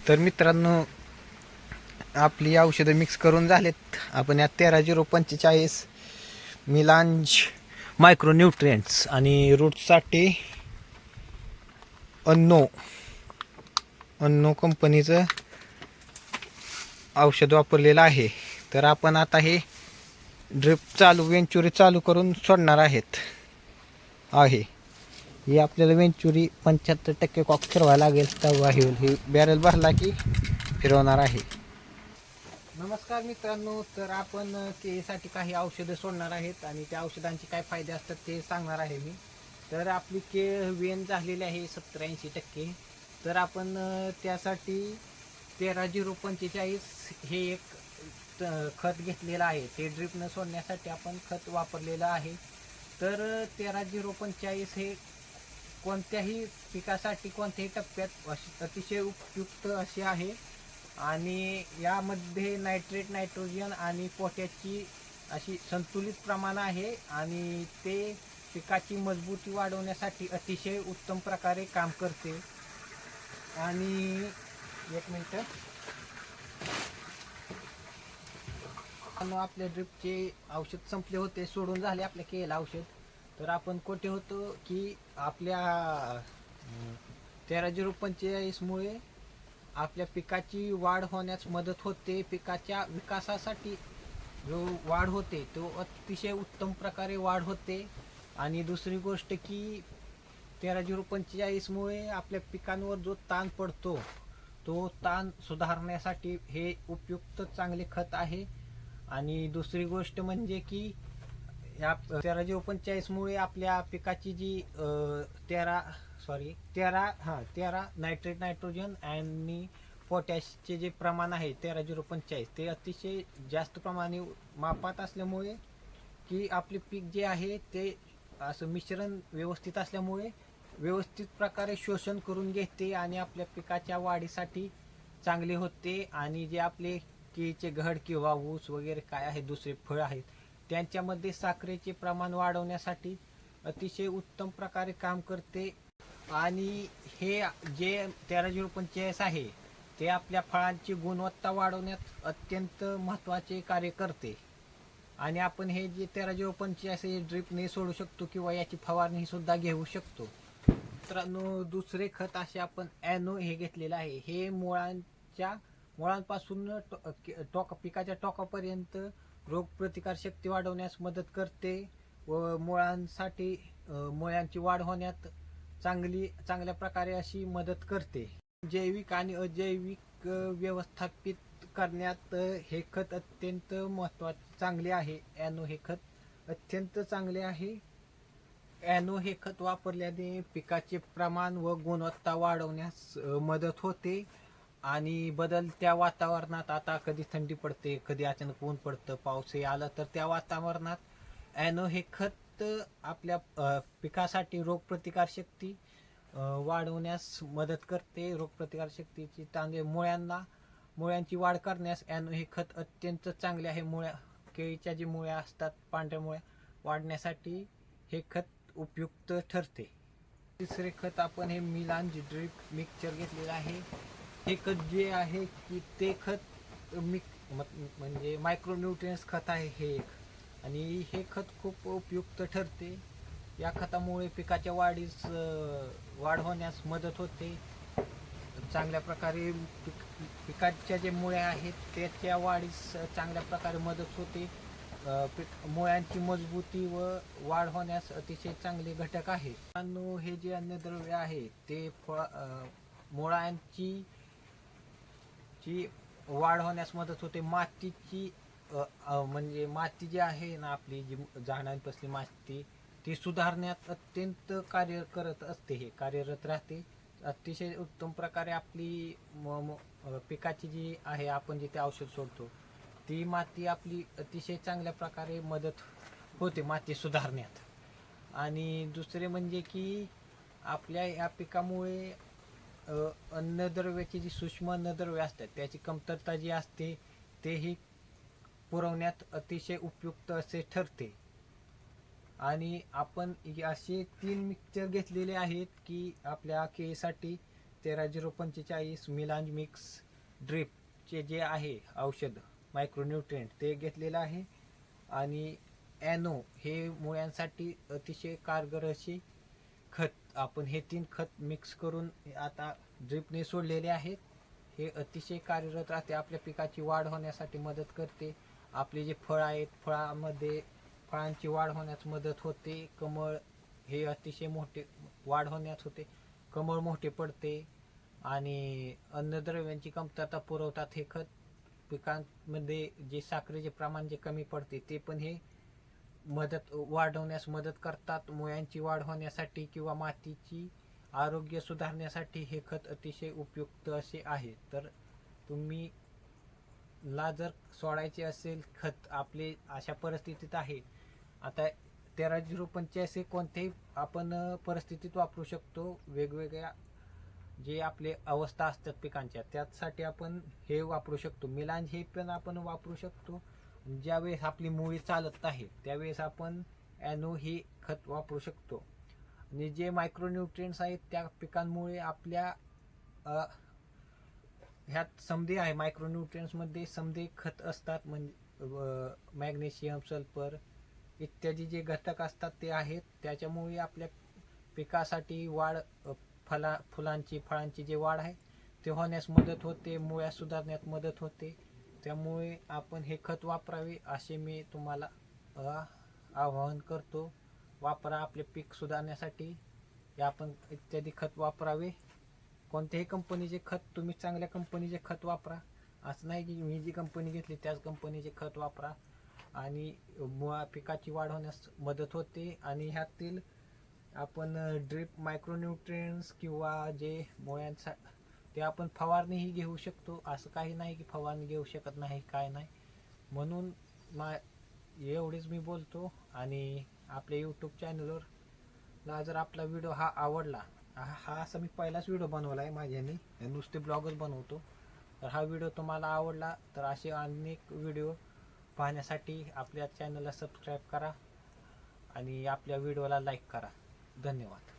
तर मित्रांनो, आपली औषधं मिक्स करून झालेत. आपण यात 13-0-45 मिलांज मायक्रोन्यूट्रिएंट्स आणि रूटसाठी अन्नो अन्नो कंपनीचं औषध वापरलेलं आहे. तर आपण आता हे ड्रिप वेंचुरी चालू करून सोडणार आहे. ही आपल्याला वेंचुरी 75% कॉक फिरवायला लागेल, तेव्हा हे बॅरल भरला की फिरवणार आहे. नमस्कार मित्रांनो, तर आपण केळीसाठी काही औषधं सोडणार आहेत आणि त्या औषधांचे काय फायदे असतात ते सांगणार आहे मी. तर आपली केळ वेन झालेली आहे 70-80%. तर आपण त्यासाठी 13-0-45 हे एक खत घेतलेलं आहे. ते ड्रिपनं सोडण्यासाठी आपण खत वापरलेलं आहे. तर 13-0-45 हे कोणत्याही पिकासाठी कोणत्याही टप्प्यात अतिशय उपयुक्त असे आहे आणि यामध्ये नायट्रेट, नायट्रोजन आणि पोटॅशची अशी संतुलित प्रमाण आहे आणि ते पिकाची मजबूती वाढवण्यासाठी अतिशय उत्तम प्रकारे काम करते. आणि एक मिनिट, आपल्या ड्रिपचे औषध संपले होते, सोडून झाले आपल्या केलं औषध. तर आपण कोठे होतो की आपल्या 13-0-45 मुळे आपल्या पिकाची वाढ होण्यास मदत होते. पिकाच्या विकासासाठी जो वाढ होते तो अतिशय उत्तम प्रकारे वाढ होते. आणि दुसरी गोष्ट की 13-0-45 मुळे आपल्या पिकांवर जो ताण पडतो तो ताण सुधारण्यासाठी हे उपयुक्त चांगले खत आहे. आणि दुसरी गोष्ट म्हणजे की या 13-0-45 मुळे आपल्या पिकाची जी 13 नायट्रेट, नायट्रोजन आणि पोटॅशचे जे प्रमाण आहे 13-0-45 ते अतिशय जास्त प्रमाणे मापात असल्यामुळे की आपले पीक जे आहे ते असं मिश्रण व्यवस्थित असल्यामुळे व्यवस्थित प्रकारे शोषण करून घेते आणि आपल्या पिकाच्या वाढीसाठी चांगले होते. आणि जे आपले केळीचे घड किंवा ऊस वगैरे काय आहे दुसरे फळ आहेत त्यांच्यामध्ये साखरेचे प्रमाण वाढवण्यासाठी अतिशय उत्तम प्रकारे काम करते. आणि हे जे 13-0-45 आहे ते आपल्या फळांची गुणवत्ता वाढवण्यात अत्यंत महत्त्वाचे कार्य करते. आणि आपण हे जे 13-0-45 हे ड्रिपने सोडू शकतो किंवा याची फवारणी सुद्धा घेऊ शकतो. मित्रांनो, दुसरे खत असे आपण ॲनो हे घेतलेलं आहे. हे मुळांपासून पिकाच्या टोकापर्यंत रोगप्रतिकार शक्ती वाढवण्यास मदत करते व मुळांसाठी मुळांची वाढ होण्यात चांगल्या प्रकारे अशी मदत करते. जैविक आणि अजैविक व्यवस्थापित करण्यात हे खत अत्यंत महत्त्वाचे चांगले आहे. ॲनो हे खत अत्यंत चांगले आहे. ॲनो हे खत वापरल्याने पिकाचे प्रमाण व गुणवत्ता वाढवण्यास मदत होते. आणि बदलत्या वातावरणात आता कधी थंडी पडते, कधी अचानक ऊन पडतं, पाऊसही आला तर त्या वातावरणात ॲनो हे खत आपल्या पिकासाठी रोगप्रतिकार शक्ती वाढवण्यास मदत करते. रोगप्रतिकार शक्तीची चांगली मुळ्यांची वाढ करण्यास ॲनो हे खत अत्यंत चांगले आहे. केळीच्या जी मुळ्या असतात पांढऱ्या मुळ्या वाढण्यासाठी हे खत उपयुक्त ठरते. तिसरे खत आपण हे मिलांज ड्रिप मिक्सचर घेतलेलं आहे. हे खत जे आहे की ते खत म्हणजे मायक्रोन्यूट्रिएंट्स खत आहे हे एक. आणि हे खत खूप उपयुक्त ठरते. या खतामुळे पिकाच्या वाढ होण्यास मदत होते. चांगल्या प्रकारे पिकाच्या जे मुळ्या आहेत त्याच्या वाढीस चांगल्या प्रकारे मदत होते. मुळ्यांची मजबूती व वाढ होण्यास अतिशय चांगले घटक आहे. हे जे अन्नद्रव्य आहे ते मुळांची वाढ होण्यास मदत होते. मातीची म्हणजे माती जी आहे ना आपली जी झाडांपासली माती ती सुधारण्यात अत्यंत कार्य करत असते. हे कार्यरत राहते. अतिशय उत्तम प्रकारे आपली पिकाची जी आहे आपण जिथे औषध सोडतो ती माती आपली अतिशय चांगल्या प्रकारे मदत होते माती सुधारण्यात. आणि दुसरे म्हणजे की आपल्या या पिकामुळे अन्नद्रव्याची जी सूक्ष्म अन्नद्रव्य असतात त्याची कमतरता जी असते तेही पुरवण्यात अतिशय उपयुक्त असे ठरते. आणि आपण असे 3 मिक्सचर घेतलेले आहेत की आपल्या केळीसाठी 13-045 मिलांज मिक्स ड्रिपचे जे आहे औषध मायक्रोन्यूट्रिएंट ते घेतलेलं आहे. आणि ॲनो हे मुळ्यांसाठी अतिशय कारगर अशी खत, आपण हे 3 खत मिक्स करून आता ड्रिपने सोडलेले आहेत. हे अतिशय कार्यरत राहते, आपल्या पिकाची वाढ होण्यासाठी मदत करते. आपले जे फळ आहेत फळांची वाढ होण्यास मदत होते. कमळ हे अतिशय मोठे वाढ होण्यास होते, कमळ मोठे पडते. आणि अन्नद्रव्यांची कमतरता पुरवतात हे खत. पिकांमध्ये जे साखरेचे प्रमाण जे कमी पडते ते पण हे वाढवण्यास मदत करतात. मुळ्यांची वाढ होण्यासाठी किंवा मातीची आरोग्य सुधारण्यासाठी हे खत अतिशय उपयुक्त असे आहे. तर तुम्ही ला जर सोडायचे असेल खत, आपले अशा परिस्थितीत आहे आता 13-085 कोणत्याही आपण परिस्थितीत वापरू शकतो. वेगवेगळ्या जे आपले अवस्था असतात पिकांच्या त्यासाठी आपण हे वापरू शकतो. मिलांज हे पण आपण वापरू शकतो. ज्यावेळेस आपली मुळी चालत आहे त्यावेळेस आपण ॲनो ही खत वापरू शकतो. आणि जे मायक्रोन्यूट्रिएंट्स आहेत त्या पिकांमुळे आपल्या ह्यात समधी आहे, मायक्रोन्यूट्रिएंट्समध्ये समधी खत असतात, म्हणजे मॅग्नेशियम, सल्फर इत्यादी जे घटक असतात ते आहेत. त्याच्यामुळे आपल्या पिकासाठी वाढ, फळांची जे वाढ आहे ते होण्यास मदत होते, मुळ्या सुधारण्यात मदत होते. त्यामुळे आपण हे खत वापरावे असे मी तुम्हाला आवाहन करतो. वापरा, आपले पीक सुधारण्यासाठी हे आपण इत्यादी खत वापरावे. कोणत्याही कंपनीचे खत, तुम्ही चांगल्या कंपनीचे खत वापरा. असं नाही की मी जी कंपनी घेतली त्याच कंपनीचे खत वापरा आणि पिकाची वाढ होण्यास मदत होते. आणि ह्यातील आपण ड्रिप मायक्रोन्यूट्रिएंट्स किंवा जे मुळ्यांचा ते आपण फवारणीही घेऊ शकतो. असं काही नाही की फवारणी घेऊ शकत नाही, काय नाही. म्हणून एवढेच मी बोलतो. आणि आपल्या यूट्यूब चॅनलवर जर आपला व्हिडिओ हा आवडला, हा असा मी पहिलाच व्हिडिओ बनवला आहे माझ्याने, नुसते ब्लॉगच बनवतो. तर हा व्हिडिओ तुम्हाला आवडला तर असे अनेक व्हिडिओ पाहण्यासाठी आपल्या चॅनलला सबस्क्राईब करा आणि आपल्या व्हिडिओला लाईक करा. धन्यवाद.